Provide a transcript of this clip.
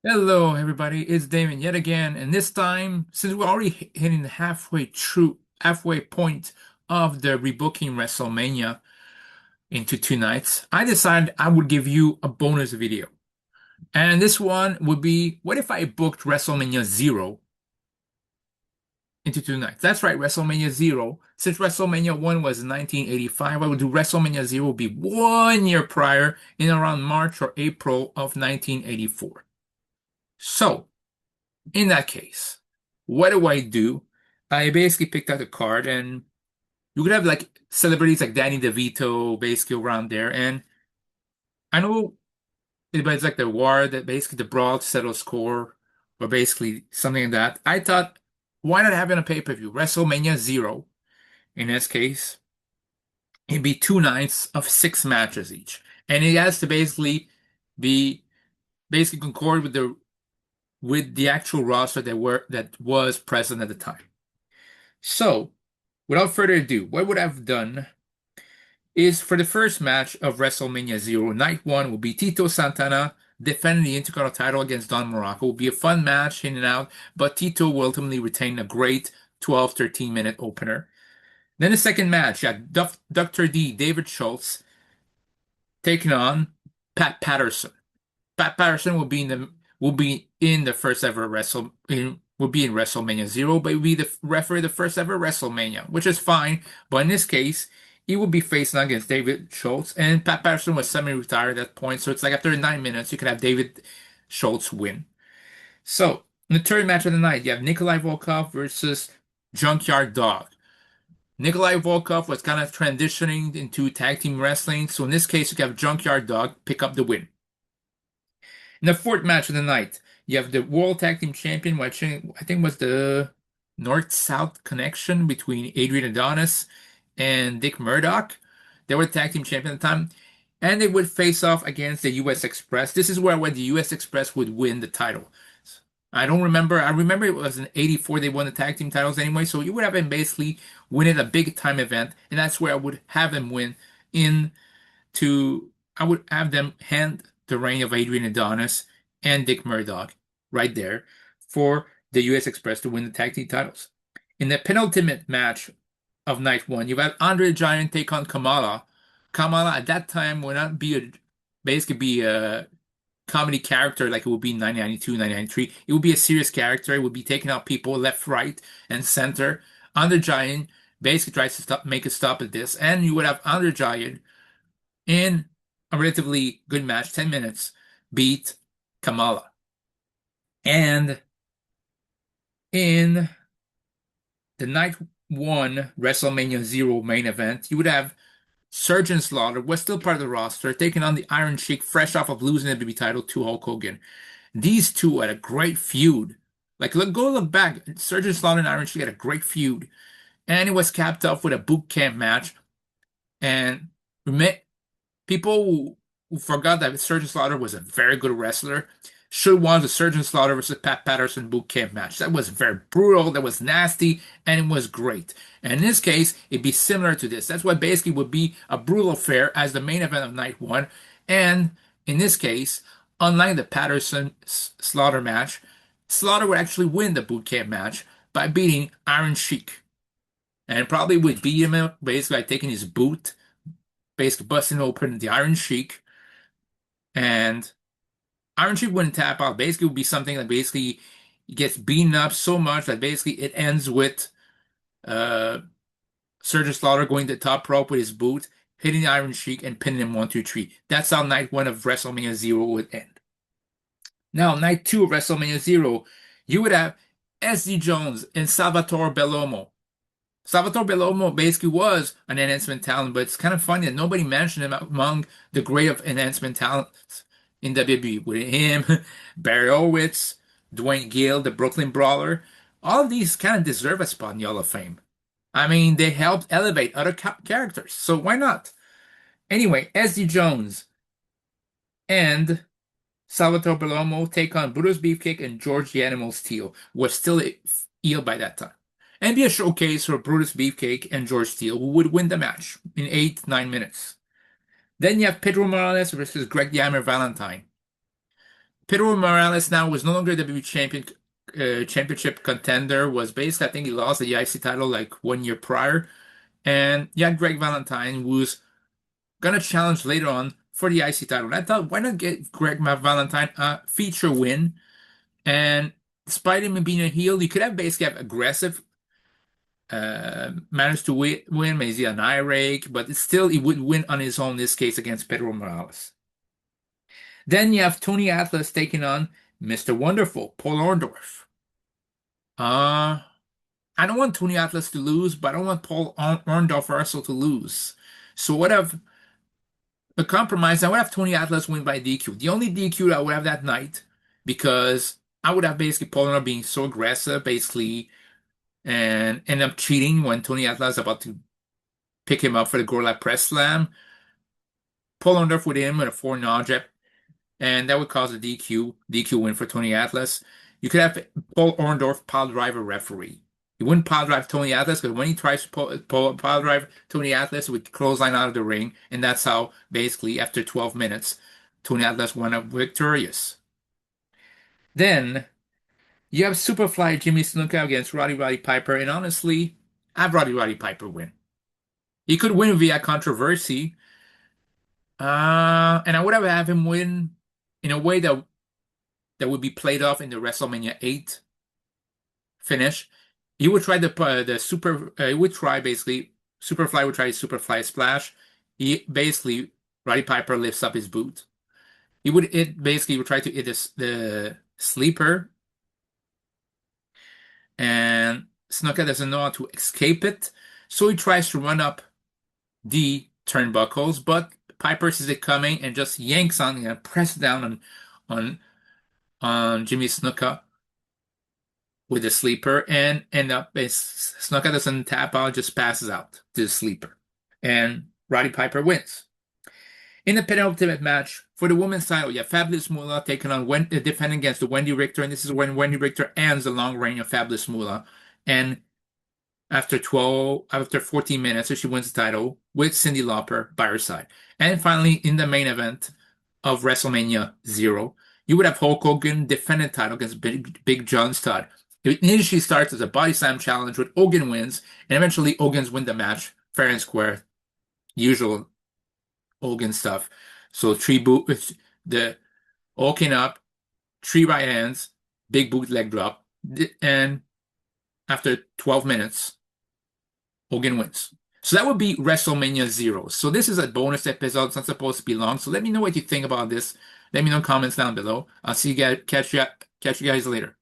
Hello, everybody. It's Damon yet again, and this time, since we're already hitting the halfway point of the rebooking WrestleMania into 2 nights, I decided I would give you a bonus video. And this one would be, what if I booked WrestleMania Zero into 2 nights? That's right, WrestleMania Zero. Since WrestleMania 1 was in 1985, I would do WrestleMania Zero be 1 year prior in around March or April of 1984. So, in that case, what do I do? I basically picked out a card, and you could have like celebrities like Danny DeVito basically around there. And I know it's like the war that basically the brawl to settle score, or basically something like that. I thought, why not have it on a pay-per-view? WrestleMania Zero, in this case, it'd be 2 nights of 6 matches each. And it has to be basically concord with the actual roster that was present at the time. So, without further ado, what would I've done is for the first match of WrestleMania Zero, night one will be Tito Santana defending the Intercontinental title against Don Morocco. It will be a fun match in and out, but Tito will ultimately retain a great 12, 13-minute opener. Then the second match, you had Dr. D, David Schultz, taking on Pat Patterson. Pat Patterson will be in the first ever will be in WrestleMania Zero, but he will be the referee of the first ever WrestleMania, which is fine. But in this case, he will be facing against David Schultz, and Pat Patterson was semi-retired at that point, so it's like after 9 minutes, you could have David Schultz win. So in the third match of the night, you have Nikolai Volkov versus Junkyard Dog. Nikolai Volkov was kind of transitioning into tag team wrestling, so in this case, you have Junkyard Dog pick up the win. In the fourth match of the night, you have the World Tag Team Champion, which I think was the North-South connection between Adrian Adonis and Dick Murdoch. They were the tag team champion at the time, and they would face off against the U.S. Express. This is where the U.S. Express would win the title. I don't remember. I remember it was in '84 they won the tag team titles anyway, so you would have them basically winning a big time event, and that's where I would have them win in to I would have them hand the reign of Adrian Adonis and Dick Murdoch right there for the US Express to win the tag team titles. In the penultimate match of night one, you have Andre the Giant take on Kamala. Kamala at that time would not basically be a comedy character like it would be in 1992, 1993. It would be a serious character. It would be taking out people left, right, and center. Andre the Giant basically tries to make a stop at this, and you would have Andre the Giant in a relatively good match, 10 minutes, beat Kamala. And in the night one WrestleMania Zero main event, you would have Sergeant Slaughter, was still part of the roster, taking on the Iron Sheik, fresh off of losing the WWE title to Hulk Hogan. These two had a great feud. Like, go look back. Sergeant Slaughter and Iron Sheik had a great feud. And it was capped off with a boot camp match. And people who forgot that Sergeant Slaughter was a very good wrestler should watch the Sergeant Slaughter versus Pat Patterson boot camp match. That was very brutal, that was nasty, and it was great. And in this case, it'd be similar to this. That's what basically would be a brutal affair as the main event of night one. And in this case, unlike the Patterson Slaughter match, Slaughter would actually win the boot camp match by beating Iron Sheik. And probably would beat him up basically by taking his boot, basically busting open the Iron Sheik, and Iron Sheik wouldn't tap out. Basically, it would be something that basically gets beaten up so much that basically it ends with uh, Sergeant Slaughter going to the top rope with his boot, hitting the Iron Sheik, and pinning him 1, 2, 3. That's how night one of WrestleMania Zero would end. Now, night two of WrestleMania Zero, you would have S.D. Jones and Salvatore Bellomo. Salvatore Bellomo basically was an enhancement talent, but it's kind of funny that nobody mentioned him among the great of enhancement talents in WWE. With him, Barry Horowitz, Dwayne Gill, the Brooklyn Brawler, all of these kind of deserve a spot in the Hall of Fame. I mean, they helped elevate other characters, so why not? Anyway, SD Jones and Salvatore Bellomo take on Brutus Beefcake and George the Animal Steele, who was still heel by that time, and be a showcase for Brutus Beefcake and George Steele, who would win the match in 8, 9 minutes. Then you have Pedro Morales versus Greg the Hammer Valentine. Pedro Morales now was no longer WWE championship contender. Was basically, I think he lost the IC title like 1 year prior. And you had Greg Valentine, who's gonna challenge later on for the IC title. And I thought, why not get Greg Valentine a feature win? And despite him being a heel, you could have basically have aggressive, managed to win, maybe an eye rake, but it's still he would win on his own in this case against Pedro Morales. Then you have Tony Atlas taking on Mr. Wonderful, Paul Orndorff. Uh, I don't want Tony Atlas to lose, but I don't want Paul Orndorff also to lose. So what I've a compromise, I would have Tony Atlas win by DQ. The only DQ that I would have that night, because I would have basically Paul Orndorff being so aggressive, basically, and end up cheating when Tony Atlas is about to pick him up for the Gorilla Press Slam. Paul Orndorff would hit him with a 4 and that would cause a DQ win for Tony Atlas. You could have Paul Orndorff pile driver referee. He wouldn't pile drive Tony Atlas because when he tries to pile drive Tony Atlas, it would clothesline out of the ring, and that's how basically after 12 minutes, Tony Atlas won up victorious. Then you have Superfly Jimmy Snuka against Roddy Piper, and honestly, I have Roddy Piper win. He could win via controversy, and I would have him win in a way that would be played off in the WrestleMania 8 finish. He would try the super. He would try basically Superfly would try Superfly splash. He basically Roddy Piper lifts up his boot. He would it basically would try to hit the sleeper, and Snuka doesn't know how to escape it, so he tries to run up the turnbuckles, but Piper sees it coming and just yanks on and press down on on Jimmy Snuka with the sleeper and end up Snuka doesn't tap out, just passes out to the sleeper. And Roddy Piper wins. In the penultimate match for the women's title, you have Fabulous Moolah taking on defending against the Wendy Richter, and this is when Wendy Richter ends the long reign of Fabulous Moolah. And after 14 minutes, so she wins the title with Cyndi Lauper by her side. And finally, in the main event of WrestleMania 0, you would have Hulk Hogan defend the title against Big John Studd. It initially starts as a body slam challenge with Hogan wins, and eventually Hogan's win the match fair and square. Usual Hogan stuff. So the Hogan up, 3 right hands, big boot leg drop, and after 12 minutes, Hogan wins. So that would be WrestleMania 0. So this is a bonus episode. It's not supposed to be long. So let me know what you think about this. Let me know in comments down below. I'll see you guys, catch you guys later.